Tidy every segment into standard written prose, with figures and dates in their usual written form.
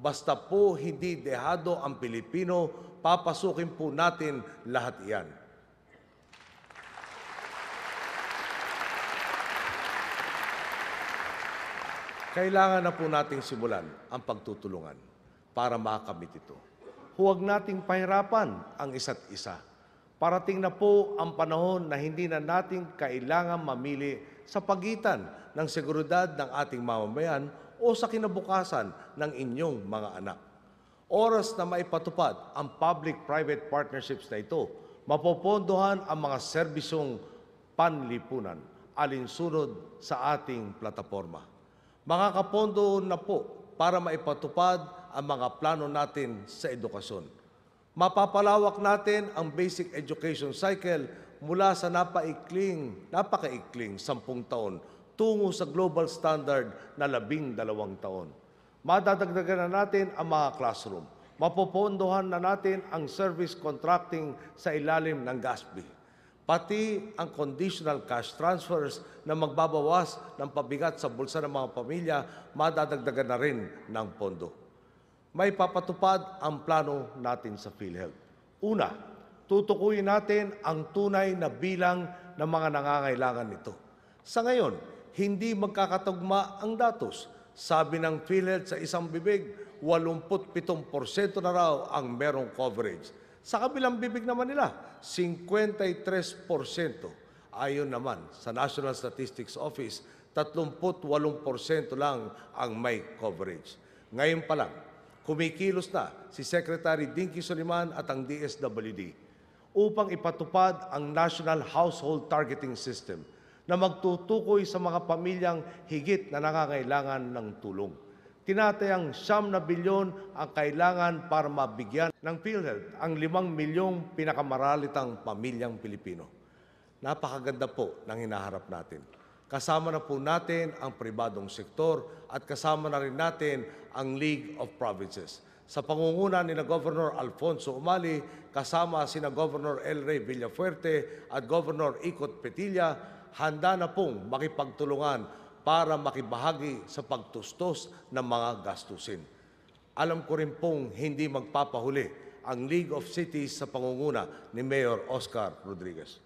Basta po hindi dehado ang Pilipino, papasukin po natin lahat iyan. Kailangan na po nating simulan ang pagtutulungan para makamit ito. Huwag nating pahirapan ang isa't isa. Parating na po ang panahon na hindi na natin kailangan mamili sa pagitan ng seguridad ng ating mamamayan o sa kinabukasan ng inyong mga anak. Oras na maipatupad ang public-private partnerships na ito, mapopondohan ang mga serbisyong panlipunan alinsunod sa ating plataporma. Makakapondo na po para maipatupad ang mga plano natin sa edukasyon. Mapapalawak natin ang basic education cycle mula sa napakaikling 10 taon tungo sa global standard na 12 taon. Madadagdagan na natin ang mga classroom. Mapopondohan na natin ang service contracting sa ilalim ng GASB. Pati ang conditional cash transfers na magbabawas ng pabigat sa bulsa ng mga pamilya, madadagdagan na rin ng pondo. May papatupad ang plano natin sa PhilHealth. Una, tutukuyin natin ang tunay na bilang ng mga nangangailangan nito. Sa ngayon, hindi magkakatugma ang datos. Sabi ng PhilHealth sa isang bibig, 87% na raw ang merong coverage. Sa kabilang bibig naman nila, 53%. Ayon naman sa National Statistics Office, 38% lang ang may coverage. Ngayon pa lang, kumikilos na si Secretary Dinky Soliman at ang DSWD upang ipatupad ang National Household Targeting System na magtutukoy sa mga pamilyang higit na nangangailangan ng tulong. Tinatayang 9 bilyon ang kailangan para mabigyan ng PhilHealth ang 5 milyong pinakamaralitang pamilyang Pilipino. Napakaganda po ng hinaharap natin. Kasama na po natin ang pribadong sektor at kasama na rin natin ang League of Provinces. Sa pangunguna ni Governor Alfonso Umali, kasama sina Governor El Rey Villafuerte at Governor Ikot Petilla, handa na pong makipagtulungan para makibahagi sa pagtustos ng mga gastusin. Alam ko rin pong hindi magpapahuli ang League of Cities sa pangunguna ni Mayor Oscar Rodriguez.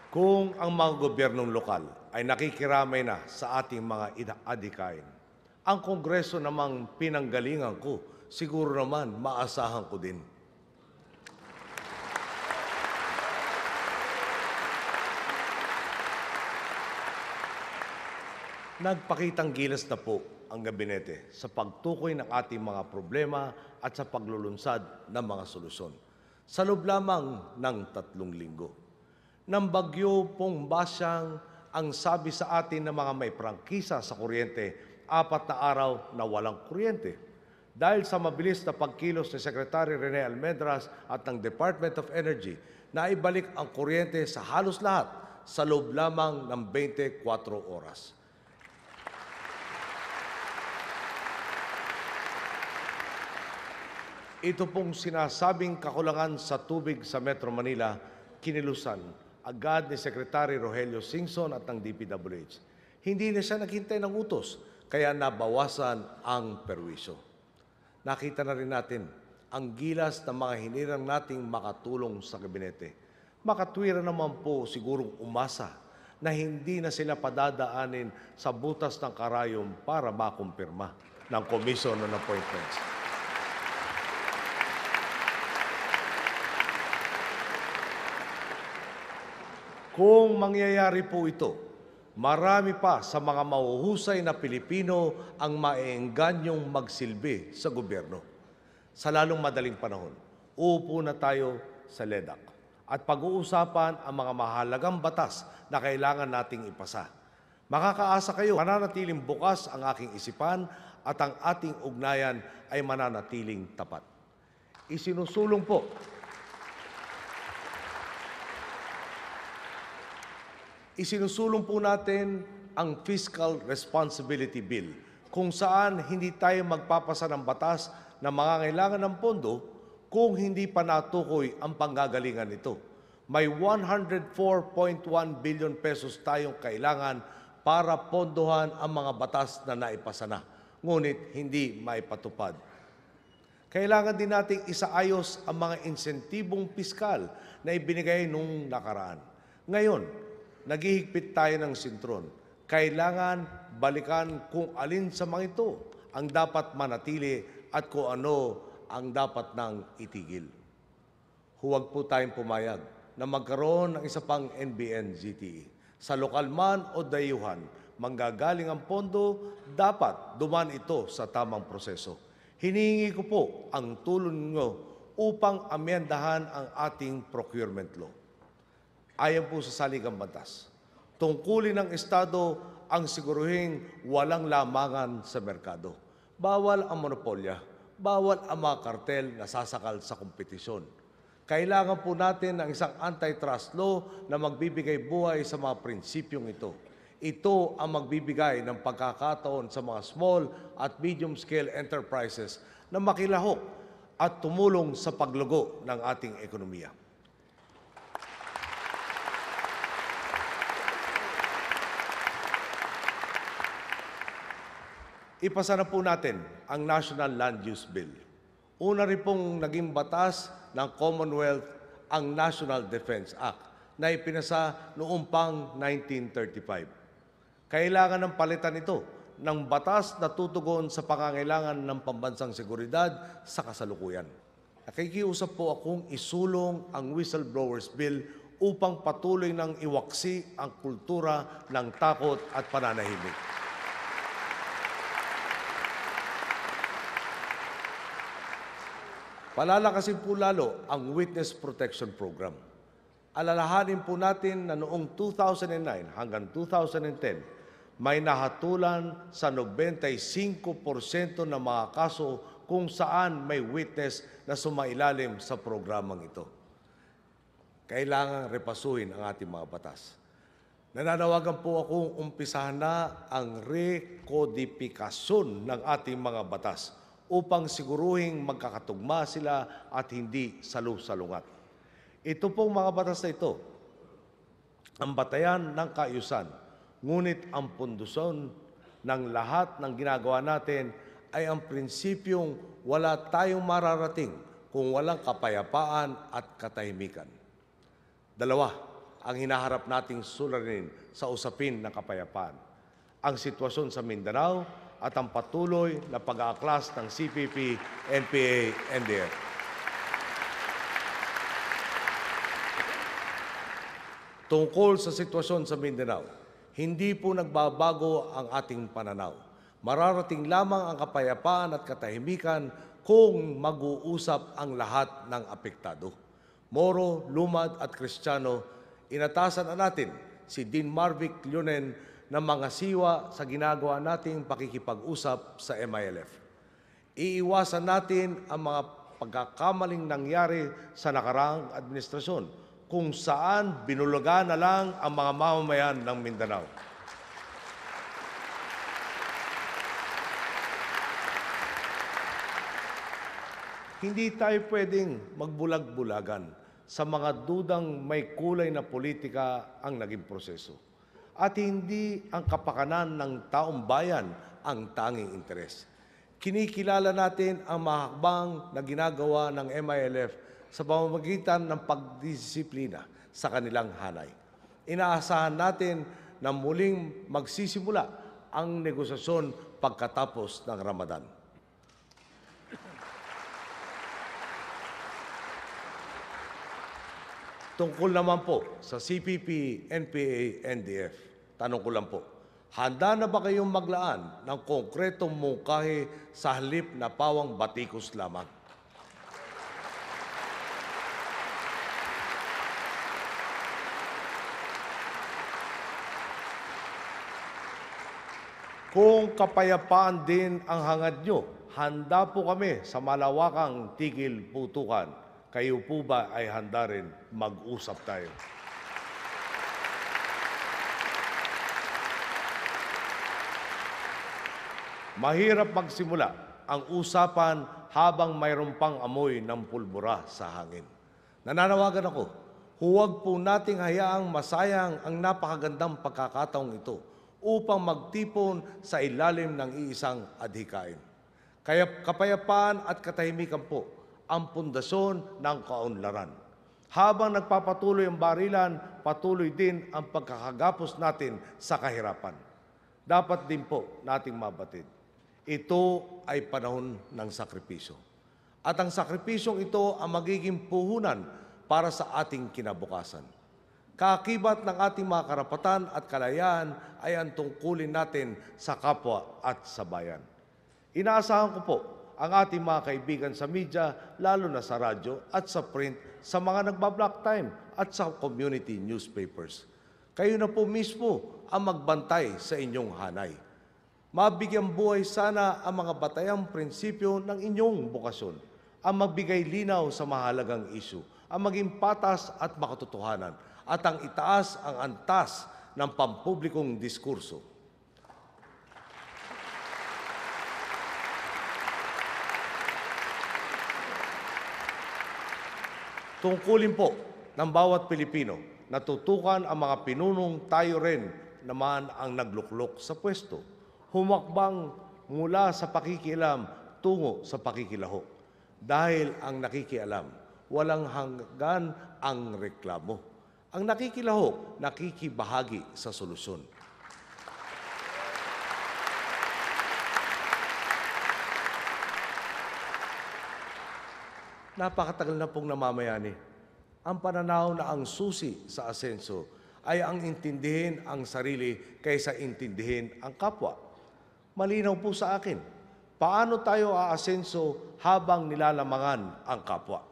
Kung ang mga gobyernong lokal ay nakikiramay na sa ating mga adhikain, ang Kongreso namang pinanggalingan ko, siguro naman maasahan ko din. Nagpakitang gilas na po ang gabinete sa pagtukoy ng ating mga problema at sa paglulunsad ng mga solusyon. Sa loob lamang ng 3 linggo. Nang bagyo pong Basyang, ang sabi sa atin ng mga may prangkisa sa kuryente, 4 na araw na walang kuryente. Dahil sa mabilis na pagkilos ni Secretary Rene Almendras at ng Department of Energy na ibalik ang kuryente sa halos lahat sa loob lamang ng 24 oras. Ito pong sinasabing kakulangan sa tubig sa Metro Manila, kinilusan agad ni Secretary Rogelio Singson at ng DPWH. Hindi na siya naghintay ng utos, kaya nabawasan ang perwisyo. Nakita na rin natin ang gilas ng mga hinirang nating makatulong sa gabinete. Makatwira naman po sigurong umasa na hindi na sila padadaanin sa butas ng karayom para makumpirma ng Commission on Appointments. Kung mangyayari po ito, marami pa sa mga mahuhusay na Pilipino ang maeenganyong magsilbi sa gobyerno. Sa lalong madaling panahon, uupo na tayo sa LEDAC at pag-uusapan ang mga mahalagang batas na kailangan nating ipasa. Makakaasa kayo, mananatiling bukas ang aking isipan at ang ating ugnayan ay mananatiling tapat. Isinusulong po natin ang Fiscal Responsibility Bill kung saan hindi tayo magpapasa ng batas na mangangailangan ng pondo kung hindi pa natukoy ang panggagalingan nito. May 104.1 billion pesos tayong kailangan para pondohan ang mga batas na naipasa na, ngunit hindi maipatupad. Kailangan din nating isaayos ang mga insentibong piskal na ibinigay nung nakaraan. Ngayon, naghihigpit tayo ng sintron. Kailangan balikan kung alin sa mga ito ang dapat manatili at kung ano ang dapat nang itigil. Huwag po tayong pumayag na magkaroon ng isa pang NBN-GTE. Sa lokal man o dayuhan, manggagaling ang pondo, dapat dumaan ito sa tamang proseso. Hinihingi ko po ang tulong ninyo upang amyendahan ang ating procurement law. Ayon po sa saligang batas, tungkulin ng Estado ang siguruhing walang lamangan sa merkado. Bawal ang monopolya, bawal ang mga kartel na sasakal sa kompetisyon. Kailangan po natin ng isang antitrust law na magbibigay buhay sa mga prinsipyong ito. Ito ang magbibigay ng pagkakataon sa mga small at medium-scale enterprises na makilahok at tumulong sa paglugo ng ating ekonomiya. Ipasa na po natin ang National Land Use Bill. Una rin pong naging batas ng Commonwealth ang National Defense Act na ipinasa noong pang 1935. Kailangan ng palitan ito ng batas na tutugon sa pangangailangan ng pambansang seguridad sa kasalukuyan. Nakikiusap po akong isulong ang Whistleblowers Bill upang patuloy nang iwaksi ang kultura ng takot at pananahimik. Palalakasin po lalo ang Witness Protection Program. Alalahanin po natin na noong 2009 hanggang 2010, may nahatulan sa 95% ng mga kaso kung saan may witness na sumailalim sa programang ito. Kailangan repasuhin ang ating mga batas. Nananawagan po akong umpisahan na ang rekodifikasyon ng ating mga batas upang siguruhing magkakatugma sila at hindi salu-salungat. Ito pong mga batas na ito, ang batayan ng kaayusan, ngunit ang pundasyon ng lahat ng ginagawa natin ay ang prinsipyong wala tayong mararating kung walang kapayapaan at katahimikan. Dalawa ang hinaharap nating suliranin sa usapin ng kapayapaan. Ang sitwasyon sa Mindanao at ang patuloy na pag-aaklas ng CPP, NPA, NDF. Tungkol sa sitwasyon sa Mindanao, hindi po nagbabago ang ating pananaw. Mararating lamang ang kapayapaan at katahimikan kung mag-uusap ang lahat ng apektado. Moro, Lumad at Kristiyano, inatasan na natin si Dean Marvic Leonen ng mga siwa sa ginagawa nating pakikipag-usap sa MILF. Iiwasan natin ang mga pagkakamaling nangyari sa nakaraang administrasyon kung saan binulugan na lang ang mga mamamayan ng Mindanao. Hindi tayo pwedeng magbulag-bulagan sa mga dudang may kulay na politika ang naging proseso. At hindi ang kapakanan ng taong bayan ang tanging interes. Kinikilala natin ang mahakbang na ginagawa ng MILF sa pamamagitan ng pagdisiplina sa kanilang hanay. Inaasahan natin na muling magsisimula ang negosasyon pagkatapos ng Ramadan. Tungkol naman po sa CPP, NPA, NDF, tanong ko lang po, handa na ba kayong maglaan ng konkretong mungkahi sa halip na pawang batikos lamang? Kung kapayapaan din ang hangad nyo, handa po kami sa malawakang tigil putukan. Kayo po ba ay handa rin mag-usap tayo? Mahirap magsimula ang usapan habang mayroon pang amoy ng pulbura sa hangin. Nananawagan ako, Huwag po nating hayaang masayang ang napakagandang pagkakataong ito upang magtipon sa ilalim ng iisang adhikain. Kaya kapayapaan at katahimikan po ang pundasyon ng kaunlaran. Habang nagpapatuloy ang barilan, patuloy din ang pagkakagapos natin sa kahirapan. Dapat din po nating mabatid, ito ay panahon ng sakripisyo. At ang sakripisyong ito ang magiging puhunan para sa ating kinabukasan. Kaakibat ng ating mga karapatan at kalayaan ay ang tungkulin natin sa kapwa at sa bayan. Inaasahan ko po ang ating mga kaibigan sa media, lalo na sa radyo at sa print, sa mga nagba-block time at sa community newspapers. Kayo na po mismo ang magbantay sa inyong hanay. Mabigyan buhay sana ang mga batayang prinsipyo ng inyong bukasyon, ang magbigay linaw sa mahalagang isyu, ang maging patas at makatotohanan, at ang itaas ang antas ng pampublikong diskurso. Tungkulin po ng bawat Pilipino na tutukan ang mga pinunong tayo rin naman ang nagluklok sa pwesto. Humakbang mula sa pakikialam tungo sa pakikilahok. Dahil ang nakikialam, walang hanggan ang reklamo. Ang nakikilahok, nakikibahagi sa solusyon. Napakatagal na pong namamayani. Ang pananaw na ang susi sa asenso ay ang intindihin ang sarili kaysa intindihin ang kapwa. Malinaw po sa akin, paano tayo aasenso habang nilalamangan ang kapwa?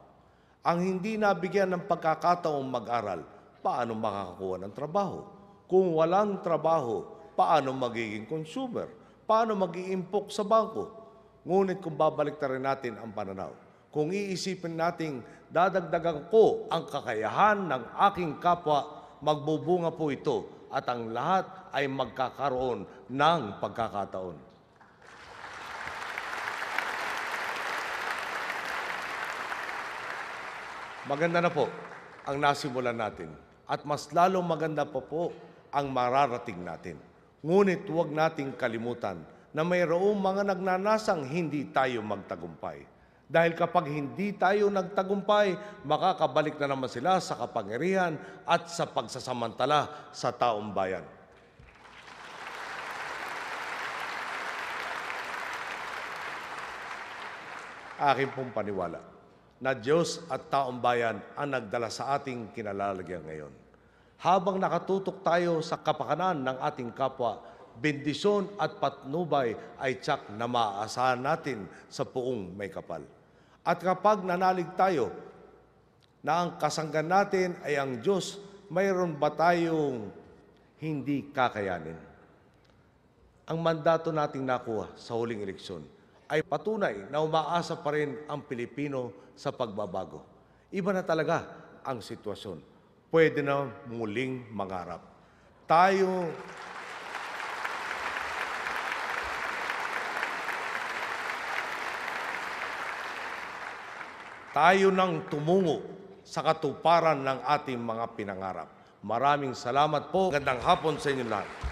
Ang hindi nabigyan ng pagkakataong mag-aral, paano makakakuha ng trabaho? Kung walang trabaho, paano magiging consumer? Paano mag-iimpok sa bangko? Ngunit kung babaliktarin natin ang pananaw, kung iisipin nating dadagdagan ko ang kakayahan ng aking kapwa, magbubunga po ito at ang lahat ay magkakaroon ng pagkakataon. Maganda na po ang nasimulan natin at mas lalong maganda pa po ang mararating natin. Ngunit huwag nating kalimutan na mayroong mga nagnanasang hindi tayo magtagumpay. Dahil kapag hindi tayo nagtagumpay, makakabalik na naman sila sa kapangyarihan at sa pagsasamantala sa taong bayan. Akin pong paniwala na Diyos at taong bayan ang nagdala sa ating kinalalagyan ngayon. Habang nakatutok tayo sa kapakanan ng ating kapwa, bendisyon at patnubay ay tiyak na maaasahan natin sa puong may kapal. At kapag nanalig tayo na ang kasanggan natin ay ang Diyos, mayroon ba tayong hindi kakayanin? Ang mandato nating nakuha sa huling eleksyon ay patunay na umaasa pa rin ang Pilipino sa pagbabago. Iba na talaga ang sitwasyon. Pwede na muling mangarap. Tayo nang tumungo sa katuparan ng ating mga pinangarap. Maraming salamat po. Magandang hapon sa inyo lahat.